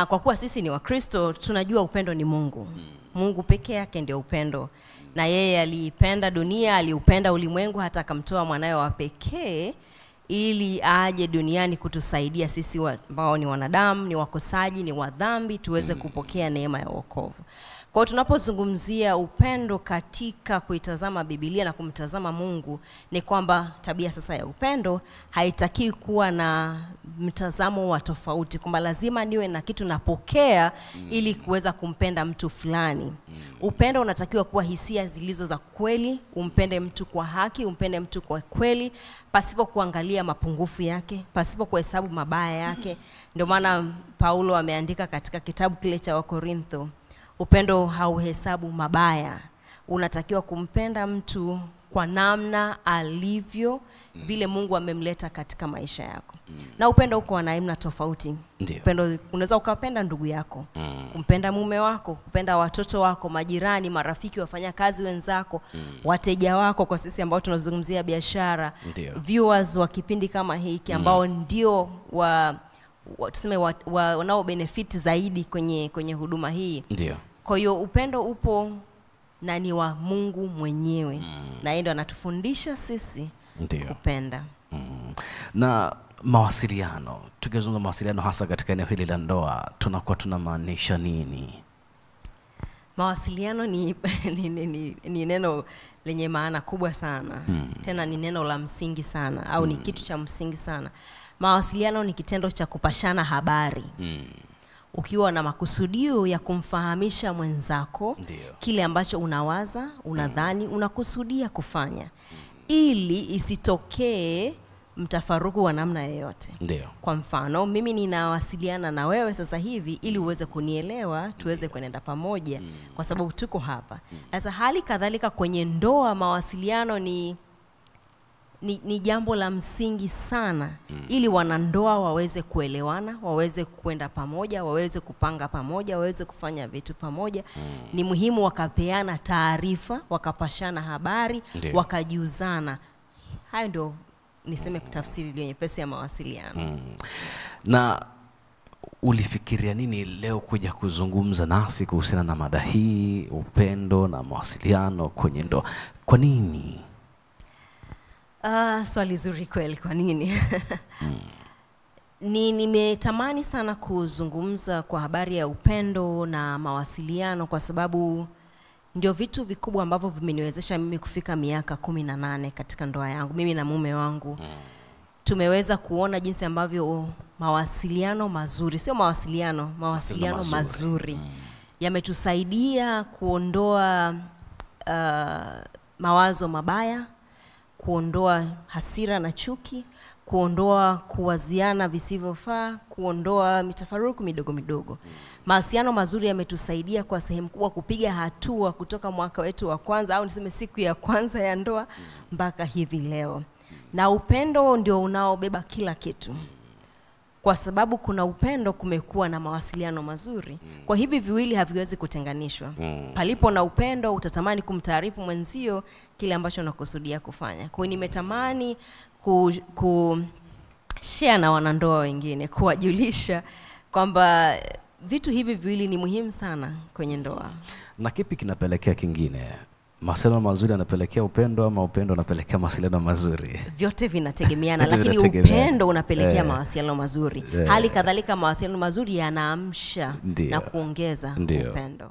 Kwa kuwa sisi ni Wakristo, tunajua upendo ni Mungu. Mungu pekee yake ndio upendo. Na yeye aliipenda dunia, aliupenda ulimwengu hata akamtoa mwanawe wa pekee ili aje duniani kutusaidia sisi ambao ni wanadamu, ni wakosaji, ni wadhambi, tuweze kupokea neema ya wokovu. Kwa hiyo tunapozungumzia upendo katika kuitazama Biblia na kumtazama Mungu, ni kwamba tabia sasa ya upendo haitaki kuwa na mtazamo wa tofauti, kwamba lazima niwe na kitu napokea ili kuweza kumpenda mtu fulani. Upendo unatakiwa kuwa hisia zilizo za kweli, umpende mtu kwa haki, umpende mtu kwa kweli, pasipo kuangalia mapungufu yake, pasipo kuhesabu mabaya yake. Ndio maana Paulo ameandika katika kitabu kile cha Wakorintho, upendo hauhesabu mabaya. Unatakiwa kumpenda mtu kwa namna alivyo, vile Mungu amemleta katika maisha yako. Na upendo uko na aina tofauti. Upendo unaweza ukapenda ndugu yako, kumpenda mume wako, kupenda watoto wako, majirani, marafiki, wafanyakazi wenzako, wateja wako, kwa sisi ambao tunazungumzia biashara, viewers wa kipindi kama hiki ambao ndio tuseme wanao benefit zaidi kwenye huduma hii. Kwa hiyo upendo upo na ni wa Mungu mwenyewe. Na yeye ndo anatufundisha sisi kupenda. Na mawasiliano, tukizungumza mawasiliano hasa katika eneo hili la ndoa, tunakuwa tunamaanisha nini? Mawasiliano ni neno lenye maana kubwa sana. Tena ni neno la msingi sana, au ni kitu cha msingi sana. Mawasiliano ni kitendo cha kupashana habari. Ukiwa na makusudio ya kumfahamisha mwenzako kile ambacho unawaza, unadhani, unakusudia kufanya, ili isitokee mtafaruku wa namna yoyote. Kwa mfano, mimi ninawasiliana na wewe sasa hivi ili uweze kunielewa, tuweze kuenda pamoja kwa sababu tuko hapa. Sasa hali kadhalika kwenye ndoa, mawasiliano ni jambo la msingi sana, ili wanandoa waweze kuelewana, waweze kwenda pamoja, waweze kupanga pamoja, waweze kufanya vitu pamoja. Ni muhimu wakapeana taarifa, wakapashana habari, wakajiuzana. Hayo ndio niseme kutafsiri ile nyepesi ya mawasiliano. Na ulifikiria nini leo kuja kuzungumza nasi kuhusiana na mada hii, upendo na mawasiliano kwenye ndoa? Kwa nini? Swali zuri kweli, kwa nini? Nimetamani sana kuzungumza kwa habari ya upendo na mawasiliano kwa sababu ndio vitu vikubwa ambavyo vimeniwezesha mimi kufika miaka 18 katika ndoa yangu. Mimi na mume wangu tumeweza kuona jinsi ambavyo mawasiliano mazuri, sio mawasiliano mazuri yametusaidia kuondoa mawazo mabaya, kuondoa hasira na chuki, kuondoa kuwaziana visivyofaa, kuondoa mitafaruku midogo midogo. Mahusiano mazuri yametusaidia kwa sehemu kubwa kupiga hatua kutoka mwaka wetu wa kwanza, au niseme siku ya kwanza ya ndoa, mpaka hivi leo. Na upendo ndio unaobeba kila kitu. Kwa sababu kuna upendo, kumekuwa na mawasiliano mazuri. Kwa hivi viwili haviwezi kutenganishwa. Palipo na upendo, utatamani kumtaarifu mwenzio kile ambacho unakusudia kufanya. Kwa hiyo nimetamani share na wanandoa wengine, kuwajulisha kwamba vitu hivi viwili ni muhimu sana kwenye ndoa. Na kipi kinapelekea kingine? Mawasiliano mazuri yanapelekea upendo, ama upendo unapelekea mawasiliano mazuri? Vyote vinategemeana, lakini upendo unapelekea mawasiliano mazuri. Hali kadhalika mawasiliano mazuri yanaamsha na kuongeza upendo.